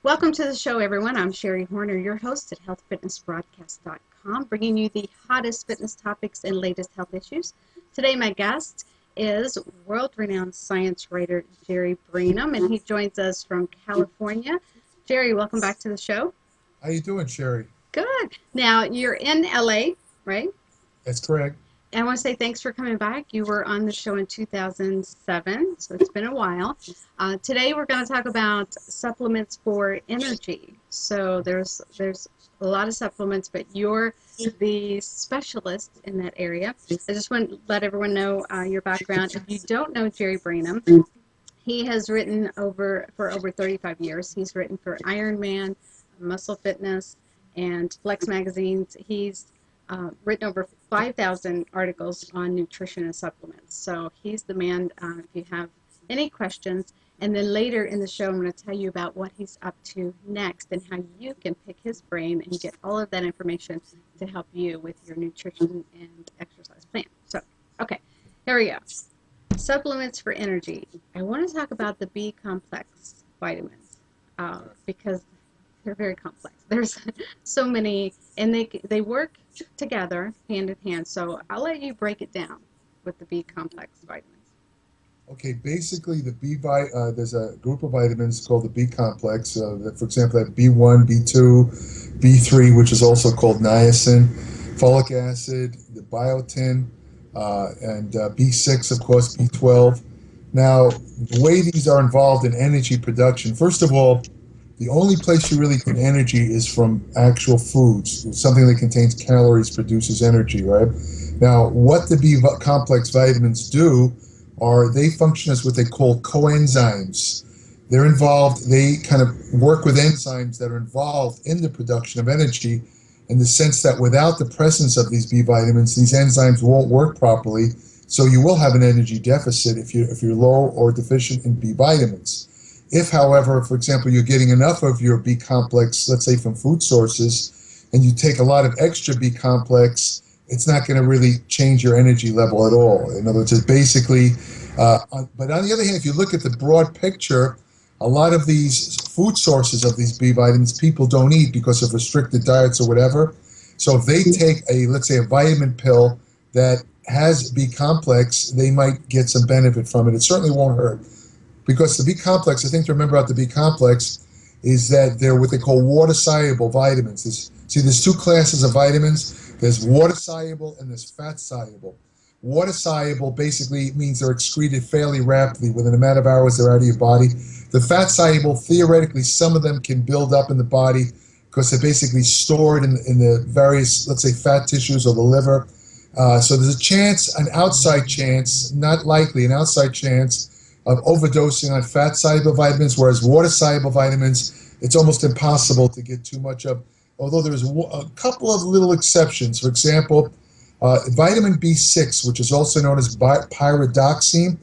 Welcome to the show, everyone. I'm Sherri Horner, your host at healthfitnessbroadcast.com, bringing you the hottest fitness topics and latest health issues. Today, my guest is world-renowned science writer Sherri Brainum, and he joins us from California. Sherri, welcome back to the show. How you doing, Sherri? Good. Now, you're in LA, right? That's correct. I want to say thanks for coming back. You were on the show in 2007, so it's been a while. Today we're going to talk about supplements for energy. So there's a lot of supplements, but you're the specialist in that area. I just want to let everyone know your background. If you don't know Jerry Brainum, he has written for over 35 years. He's written for Ironman, Muscle Fitness, and Flex magazines. He's written over 5,000 articles on nutrition and supplements. So he's the man if you have any questions. And then later in the show, I'm going to tell you about what he's up to next and how you can pick his brain and get all of that information to help you with your nutrition and exercise plan. So, okay, here we go. Supplements for energy. I want to talk about the B complex vitamins because they're very complex. There's so many, and they work together hand in hand. So I'll let you break it down with the B complex vitamins. Okay, basically there's a group of vitamins called the B complex. That, for example, have B1, B2, B3, which is also called niacin, folic acid, the biotin, and B6, of course, B12. Now, the way these are involved in energy production, first of all, the only place you really get energy is from actual foods. Something that contains calories produces energy, right? Now, what the B complex vitamins do are they function as what they call coenzymes. They're involved, they kind of work with enzymes that are involved in the production of energy in the sense that without the presence of these B vitamins, these enzymes won't work properly. So you will have an energy deficit if you're low or deficient in B vitamins. If, however, for example, you're getting enough of your B complex, let's say from food sources, and you take a lot of extra B complex, it's not going to really change your energy level at all. In other words, it's basically, but on the other hand, if you look at the broad picture, a lot of these food sources of these B vitamins people don't eat because of restricted diets or whatever. So if they take let's say a vitamin pill that has B complex, they might get some benefit from it. It certainly won't hurt because the B complex, the thing to remember about the B complex is that they're what they call water soluble vitamins. There's two classes of vitamins. There's water soluble and there's fat soluble. Water soluble basically means they're excreted fairly rapidly within a matter of hours they're out of your body. The fat soluble, theoretically, some of them can build up in the body because they're basically stored in the various, let's say, fat tissues or the liver. So there's a chance, an outside chance, not likely, an outside chance of overdosing on fat-soluble vitamins, whereas water-soluble vitamins, it's almost impossible to get too much of, although there's a couple of little exceptions. For example, vitamin B6, which is also known as pyridoxine,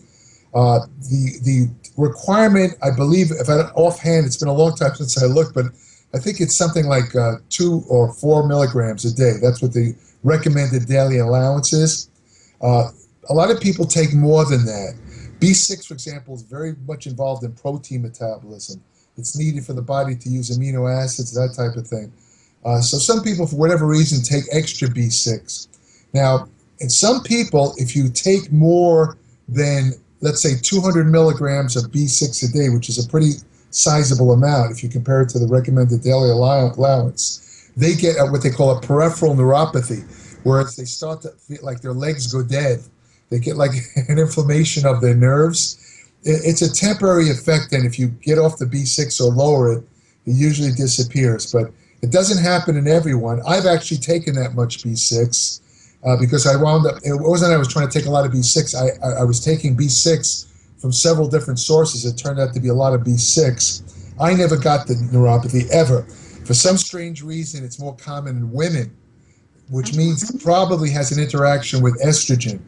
the requirement, I believe, if I offhand, it's been a long time since I looked, but I think it's something like 2 or 4 milligrams a day. That's what the recommended daily allowance is. A lot of people take more than that. B6, for example, is very much involved in protein metabolism. It's needed for the body to use amino acids, that type of thing. So some people, for whatever reason, take extra B6. Now, in some people, if you take more than, let's say, 200 milligrams of B6 a day, which is a pretty sizable amount if you compare it to the recommended daily allowance, they get what they call a peripheral neuropathy, whereas they start to feel like their legs go dead. They get like an inflammation of their nerves. It's a temporary effect, and if you get off the B6 or lower it, it usually disappears. But it doesn't happen in everyone. I've actually taken that much B6 because I wound up, it wasn't I was trying to take a lot of B6. I was taking B6 from several different sources. It turned out to be a lot of B6. I never got the neuropathy ever. For some strange reason, it's more common in women, which means it probably has an interaction with estrogen.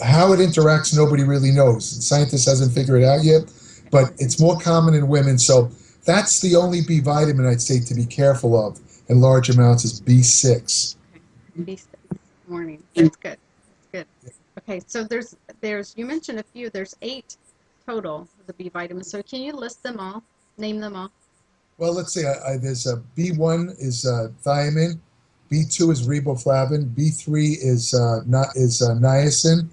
How it interacts, nobody really knows. Scientists hasn't figured it out yet, but it's more common in women. So that's the only B vitamin I'd say to be careful of in large amounts is B6. Okay, B6 morning. That's good. That's good. Okay, so there's you mentioned a few. There's 8 total of the B vitamins. So can you list them all? Name them all. Well, let's see. There's a B1 is thiamine, B2 is riboflavin, B3 is niacin,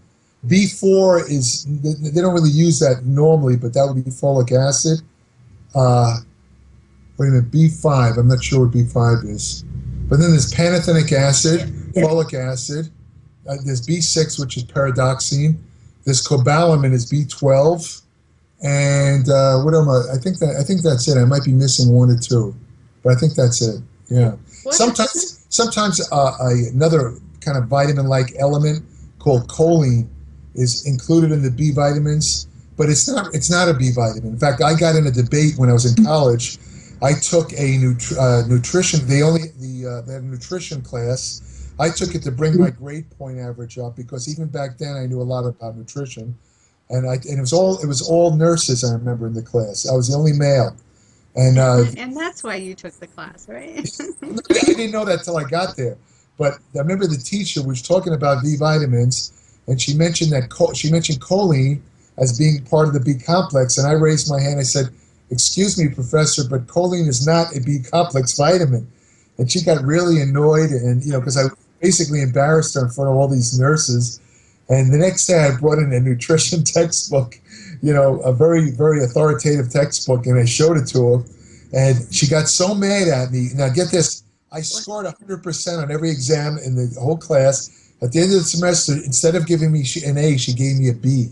B4 is they don't really use that normally, but that would be folic acid. Uh, Wait a minute, B5. I'm not sure what B5 is, but then there's pantothenic acid, folic acid. There's B6, which is pyridoxine. There's cobalamin is B12. And what am I? I think that's it. I might be missing one or two, but I think that's it. Yeah. What? Sometimes another kind of vitamin-like element called choline is included in the B vitamins, but it's not. It's not a B vitamin. In fact, I got in a debate when I was in college. I took a nutrition. They had a nutrition class. I took it to bring my grade point average up because even back then I knew a lot about nutrition. And it was all nurses. I remember in the class. I was the only male, and And that's why you took the class, right? I didn't know that till I got there. But I remember the teacher was talking about B vitamins, and she mentioned choline as being part of the B complex. And I raised my hand. I said, "Excuse me, professor, but choline is not a B complex vitamin." And she got really annoyed, and because I basically embarrassed her in front of all these nurses. And the next day I brought in a nutrition textbook, a very, very authoritative textbook, and I showed it to her. And she got so mad at me. Now, get this. I scored 100% on every exam in the whole class. At the end of the semester, instead of giving me an A, she gave me a B,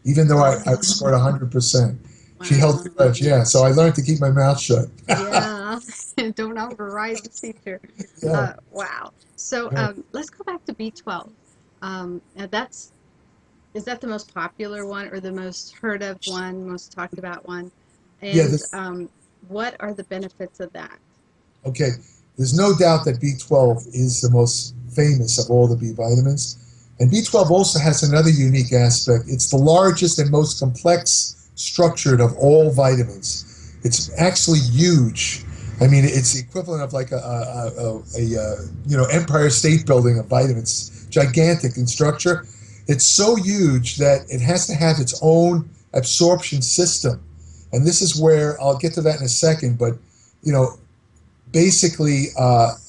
even though I scored 100%. She held the grudge, yeah. So I learned to keep my mouth shut. Yeah, don't override the teacher. Yeah. Wow. So Yeah. let's go back to B12. Now is that the most popular one or the most heard of one, most talked about one? Yeah, And what are the benefits of that? Okay, there's no doubt that B12 is the most famous of all the B vitamins. And B12 also has another unique aspect. It's the largest and most complex structured of all vitamins. It's actually huge. I mean, it's the equivalent of like a Empire State Building of vitamins, gigantic in structure. It's so huge that it has to have its own absorption system. And this is where I'll get to that in a second, but you know, basically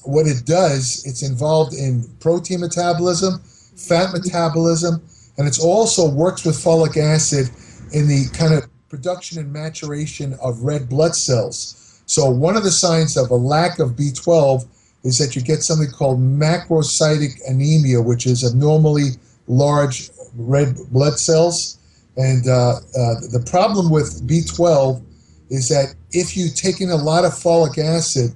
what it does, it's involved in protein metabolism, fat metabolism, and it's also works with folic acid in the kind of production and maturation of red blood cells. So one of the signs of a lack of B12 is that you get something called macrocytic anemia, which is abnormally large red blood cells. And the problem with B12 is that if you take in a lot of folic acid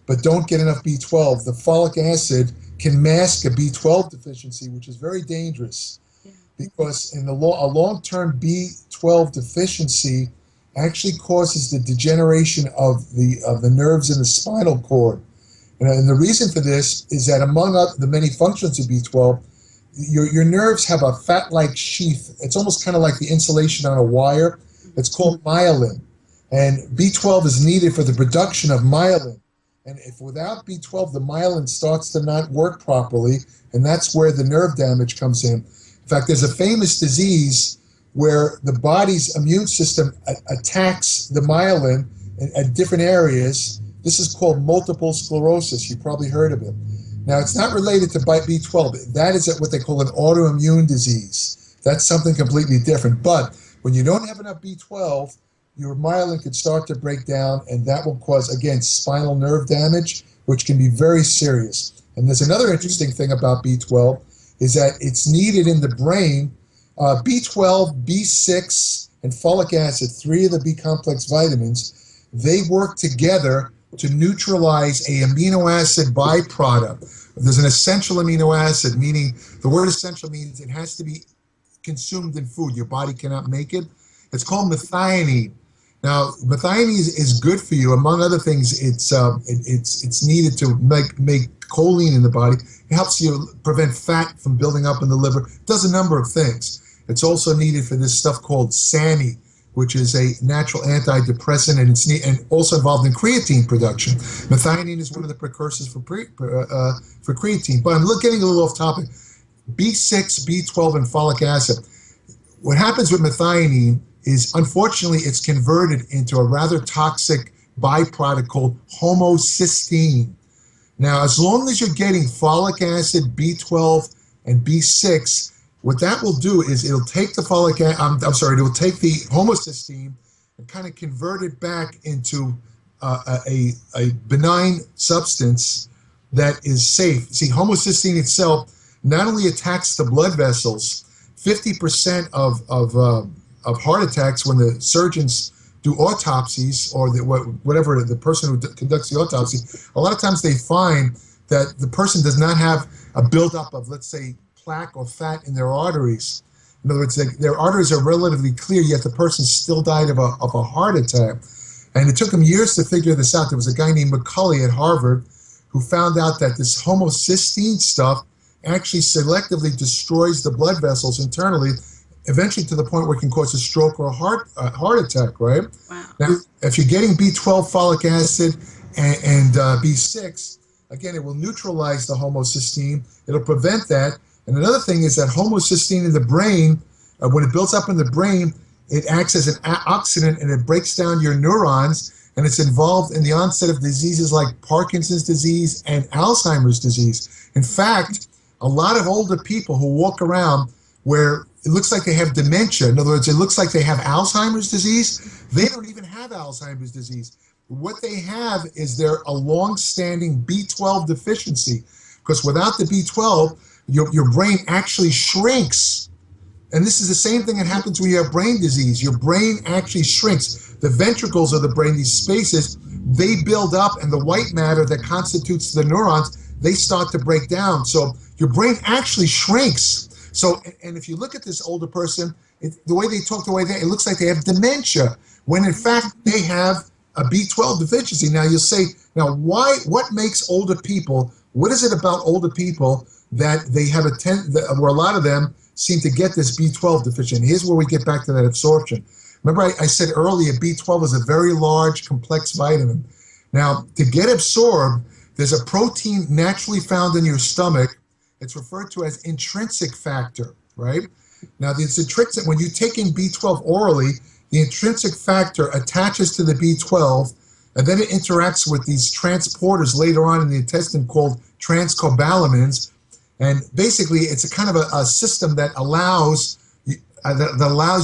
but don't get enough B12, the folic acid can mask a B12 deficiency, which is very dangerous. Yeah. Because in a long-term B12 deficiency actually causes the degeneration of the nerves in the spinal cord. And the reason for this is that among the many functions of B12, your nerves have a fat-like sheath. It's almost kind of like the insulation on a wire. It's called myelin. And B12 is needed for the production of myelin. And if without B12, the myelin starts to not work properly, and that's where the nerve damage comes in. In fact, there's a famous disease where the body's immune system attacks the myelin at different areas. This is called multiple sclerosis. You probably heard of it. Now, it's not related to B12. That is what they call an autoimmune disease. That's something completely different. But when you don't have enough B12, your myelin could start to break down, and that will cause, again, spinal nerve damage, which can be very serious. And there's another interesting thing about B12 is that it's needed in the brain. B12, B6, and folic acid, three of the B complex vitamins, they work together to neutralize a amino acid byproduct. There's an essential amino acid, meaning the word essential means it has to be consumed in food. Your body cannot make it. It's called methionine. Now, methionine is good for you. Among other things, it's needed to make choline in the body. It helps you prevent fat from building up in the liver. It does a number of things. It's also needed for this stuff called SAMe, which is a natural antidepressant, and it's also involved in creatine production. Methionine is one of the precursors for creatine. But I'm getting a little off topic. B6, B12, and folic acid. What happens with methionine is, unfortunately, it's converted into a rather toxic byproduct called homocysteine. Now, as long as you're getting folic acid, B12, and B6, what that will do is it'll take the folic acid, it'll take the homocysteine and kind of convert it back into a benign substance that is safe. See, homocysteine itself not only attacks the blood vessels, 50% of heart attacks when the surgeons do autopsies, or whatever the person who conducts the autopsy, a lot of times they find that the person does not have a buildup of, let's say, plaque or fat in their arteries. In other words, their arteries are relatively clear, yet the person still died of a heart attack. And it took him years to figure this out. There was a guy named McCulley at Harvard who found out that this homocysteine stuff actually selectively destroys the blood vessels internally, eventually to the point where it can cause a stroke or a heart attack, right? Wow. Now, if you're getting B12, folic acid, and B6, again, it will neutralize the homocysteine. It'll prevent that. And another thing is that homocysteine in the brain, when it builds up in the brain, it acts as an oxidant and it breaks down your neurons, and it's involved in the onset of diseases like Parkinson's disease and Alzheimer's disease. In fact, a lot of older people who walk around where it looks like they have dementia, in other words, it looks like they have Alzheimer's disease, they don't even have Alzheimer's disease. What they have is a long-standing B12 deficiency, because without the B12, your brain actually shrinks. And this is the same thing that happens when you have brain disease. Your brain actually shrinks. The ventricles of the brain, these spaces, they build up, and the white matter that constitutes the neurons, they start to break down. So your brain actually shrinks. So, and if you look at this older person, the way they talk, it looks like they have dementia, when in fact they have a B12 deficiency. Now you'll say, what makes older people, what is it about older people that they have where a lot of them seem to get this B12 deficiency? Here's where we get back to that absorption. Remember I said earlier, B12 is a very large, complex vitamin. Now, to get absorbed, there's a protein naturally found in your stomach. It's referred to as intrinsic factor, right? Now, this intrinsic, when you take in B12 orally, the intrinsic factor attaches to the B12, and then it interacts with these transporters later on in the intestine called transcobalamins. And basically, it's a kind of a system that allows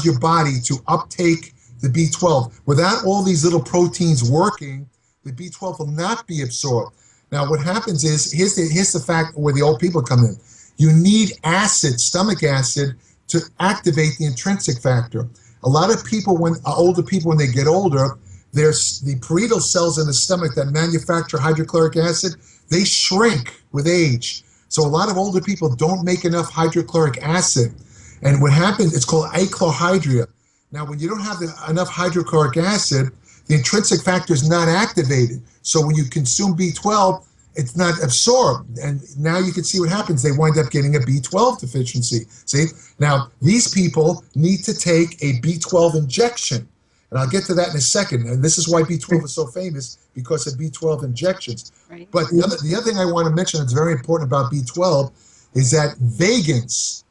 your body to uptake the B12. Without all these little proteins working, the B12 will not be absorbed. Now, what happens is, here's the fact where the old people come in. You need acid, stomach acid, to activate the intrinsic factor. A lot of people, older people, when they get older, there's the parietal cells in the stomach that manufacture hydrochloric acid, they shrink with age. So a lot of older people don't make enough hydrochloric acid. And what happens, it's called achlorhydria. Now, when you don't have enough hydrochloric acid, the intrinsic factor is not activated. So when you consume B12, it's not absorbed. And now you can see what happens. They wind up getting a B12 deficiency. See? Now, these people need to take a B12 injection. And I'll get to that in a second. And this is why B12 is so famous, because of B12 injections. Right. But the other thing I want to mention that's very important about B12 is that vegans,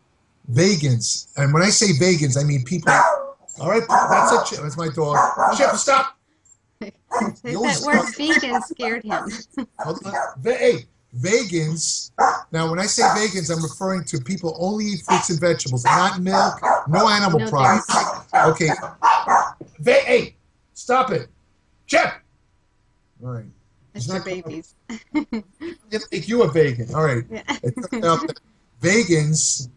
and when I say vegans, I mean people. All right, that's it, Chip. That's my dog. Chip, stop. That word vegan scared him. Hey, vegans. Now, when I say vegans, I'm referring to people only eat fruits and vegetables, not milk, no animal products. Okay. Hey, stop it. Chip. All right. It's not babies. Think you a vegan. All right. Yeah. It turns out that vegans,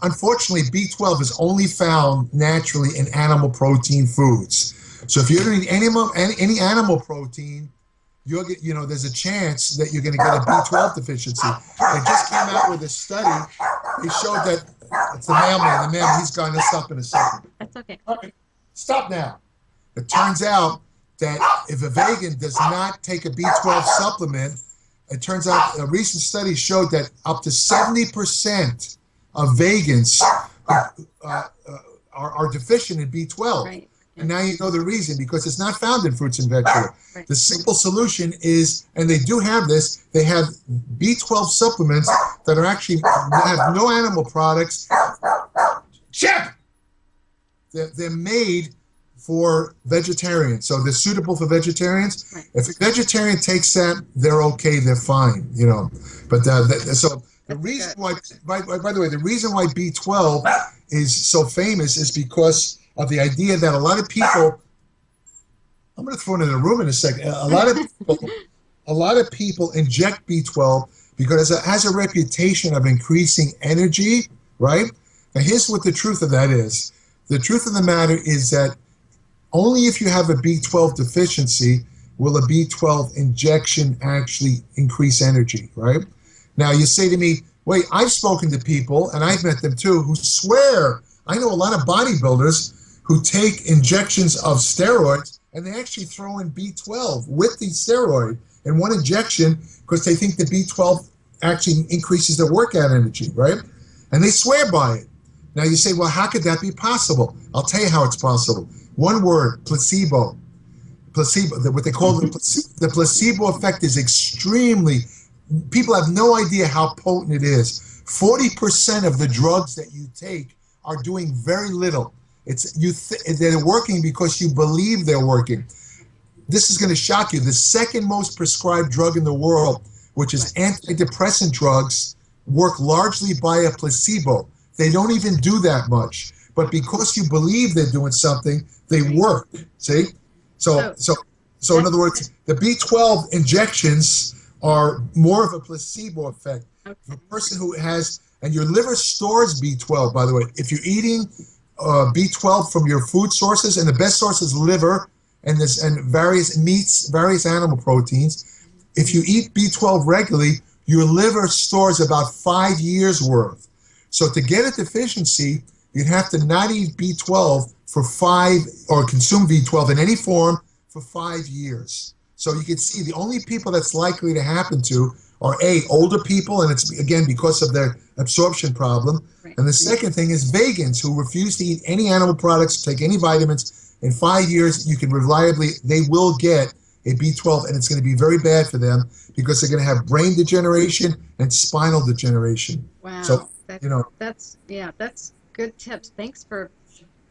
unfortunately, B12 is only found naturally in animal protein foods. So if you're eating any animal protein, there's a chance that you're going to get a B12 deficiency. They just came out with a study. They showed that it's the mailman. The mailman, he's gone. Let's stop in a second. That's okay. All right. Stop now. It turns out that if a vegan does not take a B12 supplement, it turns out a recent study showed that up to 70% of vegans are deficient in B12. Right. And now you know the reason, because it's not found in fruits and vegetables. Right. The simple solution is, and they do have this, they have B12 supplements that are actually have no animal products. Chip! They're made for vegetarians. So they're suitable for vegetarians. Right. If a vegetarian takes that, they're okay, they're fine, you know. But so the That's reason good. why, by the way, the reason why B12 is so famous is because of the idea that a lot of people, I'm going to throw it in the room in a second. A lot of people inject B12 because it has a reputation of increasing energy, right? Now, here's what the truth of that is. The truth of the matter is that only if you have a B12 deficiency will a B12 injection actually increase energy, right? Now, you say to me, wait, I've spoken to people, and I've met them too, who swear. I know a lot of bodybuilders who take injections of steroids, and they actually throw in B12 with the steroid in one injection because they think the B12 actually increases their workout energy, right? And they swear by it. Now you say, well, how could that be possible? I'll tell you how it's possible. One word, placebo. Placebo, what they call the placebo effect is extremely, people have no idea how potent it is. 40% of the drugs that you take are doing very little. They're working because you believe they're working. This is going to shock you. The second most prescribed drug in the world, which is antidepressant drugs, work largely by a placebo. They don't even do that much. But because you believe they're doing something, they work. See? So in other words, the B12 injections are more of a placebo effect. Okay. The person who has, and your liver stores B12, by the way. If you're eating B12 from your food sources, and the best source is liver, and various meats, various animal proteins. If you eat B12 regularly, your liver stores about 5 years worth. So to get a deficiency, you'd have to not eat B12 for or consume B12 in any form for 5 years. So you can see the only people that's likely to happen to are older people, and it's again because of their absorption problem. Right. And the second thing is vegans who refuse to eat any animal products, take any vitamins. In 5 years, you can reliably, they will get a B12, and it's going to be very bad for them because they're going to have brain degeneration and spinal degeneration. Wow. So, that's good tips. Thanks for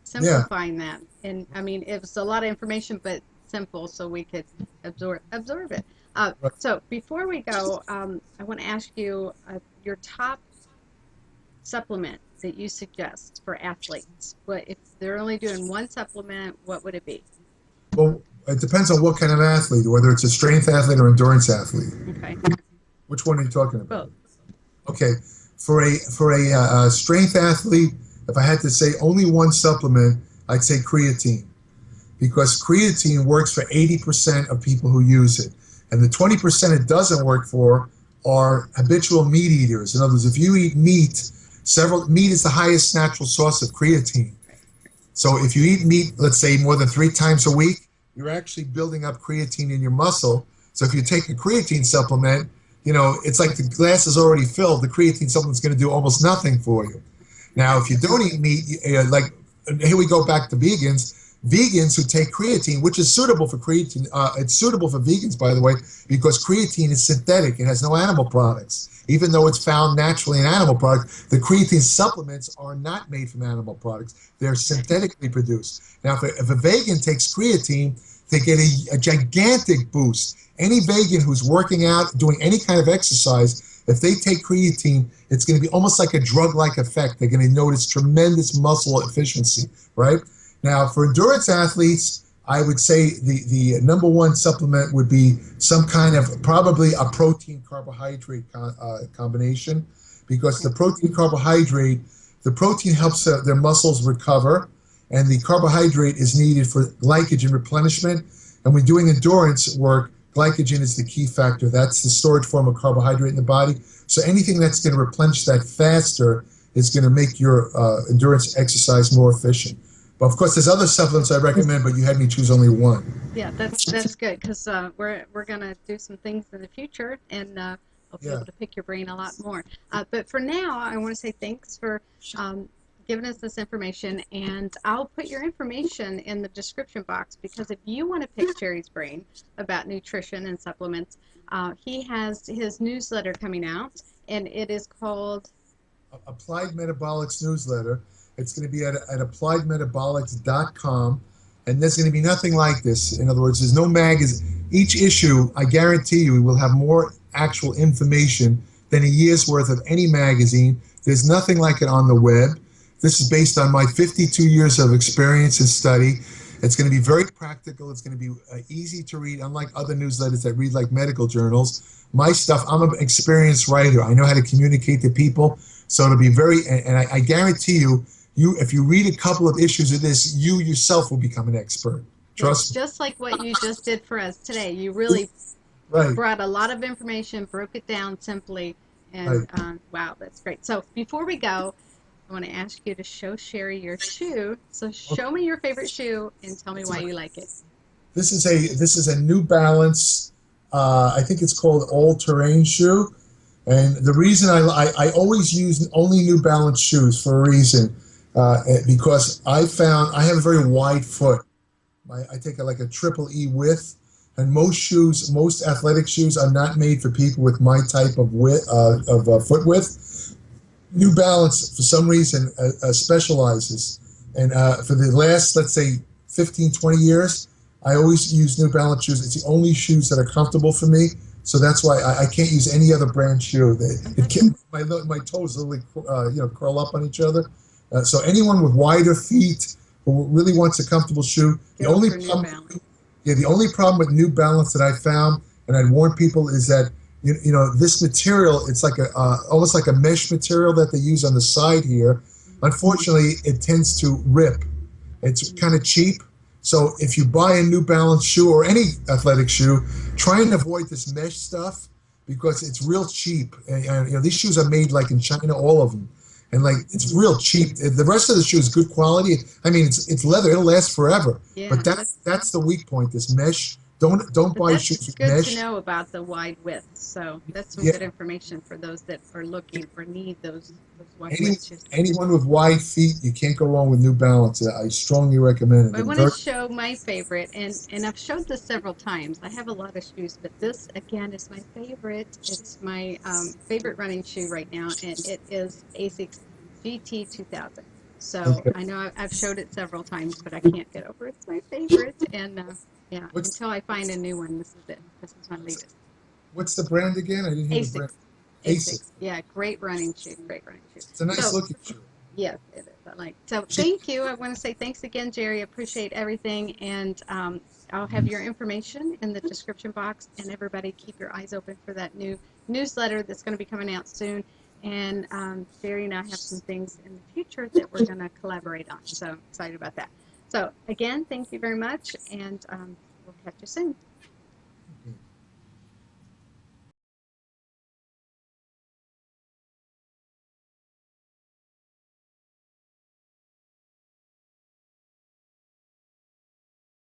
simplifying that. And I mean, it was a lot of information, but simple, so we could absorb it. Right. So before we go, I want to ask you your top supplement that you suggest for athletes. But if they're only doing one supplement, what would it be? Well, it depends on what kind of athlete, whether it's a strength athlete or endurance athlete. Okay. Which one are you talking about? Both. Okay. For a strength athlete, if I had to say only one supplement, I'd say creatine, because creatine works for 80% of people who use it, and the 20% it doesn't work for are habitual meat eaters. In other words, if you eat meat, meat is the highest natural source of creatine. So if you eat meat, let's say more than 3 times a week, you're actually building up creatine in your muscle. So if you take a creatine supplement, it's like the glass is already filled. The creatine supplement's going to do almost nothing for you. Now, if you don't eat meat, like here we go back to vegans. Vegans who take creatine, which is suitable for creatine, it's suitable for vegans, by the way, because creatine is synthetic. It has no animal products. Even though it's found naturally in animal products, the creatine supplements are not made from animal products. They're synthetically produced. Now, if a vegan takes creatine, they get a gigantic boost. Any vegan who's working out, doing any kind of exercise, if they take creatine, it's going to be almost like a drug-like effect. They're going to notice tremendous muscle efficiency, right? Now, for endurance athletes, I would say the number one supplement would be some kind of, probably a protein-carbohydrate combination, because the protein helps their muscles recover, and the carbohydrate is needed for glycogen replenishment. And when doing endurance work, glycogen is the key factor. That's the storage form of carbohydrate in the body. So anything that's going to replenish that faster is going to make your endurance exercise more efficient. But of course, there's other supplements I recommend, but you had me choose only one. Yeah, that's good, because we're gonna do some things in the future, and I'll be able to pick your brain a lot more. But for now, I want to say thanks for giving us this information, and I'll put your information in the description box, because if you want to pick Sherri's brain about nutrition and supplements, he has his newsletter coming out, and it is called Applied Metabolics Newsletter. It's going to be at appliedmetabolics.com. and there's going to be nothing like this. In other words, there's no magazine. Each issue, I guarantee you, will have more actual information than a year's worth of any magazine. There's nothing like it on the web. This is based on my 52 years of experience and study. It's going to be very practical. It's going to be easy to read, unlike other newsletters that read like medical journals. My stuff, I'm an experienced writer. I know how to communicate to people. So it'll be and I guarantee you, if you read a couple of issues of this, you yourself will become an expert. Yes, Trust me. just like what you just did for us today. You really Right, brought a lot of information, broke it down simply, and right. wow, that's great. So before we go, I want to ask you to show Sherri your shoe. So show me your favorite shoe and tell me why you like it. This is a New Balance. I think it's called All Terrain shoe. And the reason I always use only New Balance shoes for a reason, because I found I have a very wide foot. I take like a triple E width, and most athletic shoes are not made for people with my type of foot width. New Balance, for some reason, specializes. And for the last, let's say, 15, 20 years, I always use New Balance shoes. It's the only shoes that are comfortable for me. So that's why I can't use any other brand shoe. It can, my toes literally curl up on each other. So anyone with wider feet who really wants a comfortable shoe, Go for New Balance. the only problem with New Balance that I found, and I'd warn people, is that this material, it's like almost like a mesh material that they use on the side here. Unfortunately, it tends to rip. It's kind of cheap. So if you buy a New Balance shoe or any athletic shoe, try and avoid this mesh stuff because it's real cheap. And these shoes are made like in China, all of them, and like it's real cheap. The rest of the shoe is good quality. I mean, it's leather; it'll last forever. Yeah, But that's the weak point. This mesh. Don't but buy that's shoes with good mesh. to know about the wide width. So that's some Yeah, good information for those that are looking or need those wide any width shoes. anyone with wide feet, you can't go wrong with New Balance. I strongly recommend it. I They're want to very show my favorite, and I've showed this several times. I have a lot of shoes, but this again is my favorite. It's my favorite running shoe right now, and it is ASICS GT 2000. So okay. I know I've showed it several times, but I can't get over it. It's my favorite, and yeah, What's until I find a new one, this is it. This is my latest. what's the brand again? I didn't hear the brand. ASICS, ASIC. ASICS. Yeah, great running shoe. Great running shoe. It's a nice So looking shoe. yes, it is. I like. So She, thank you. I want to say thanks again, Jerry. Appreciate everything, and I'll have your information in the description box. And everybody, keep your eyes open for that new newsletter that's going to be coming out soon. And Jerry and I have some things in the future that we're going to collaborate on. So excited about that. So again, thank you very much, and we'll catch you soon.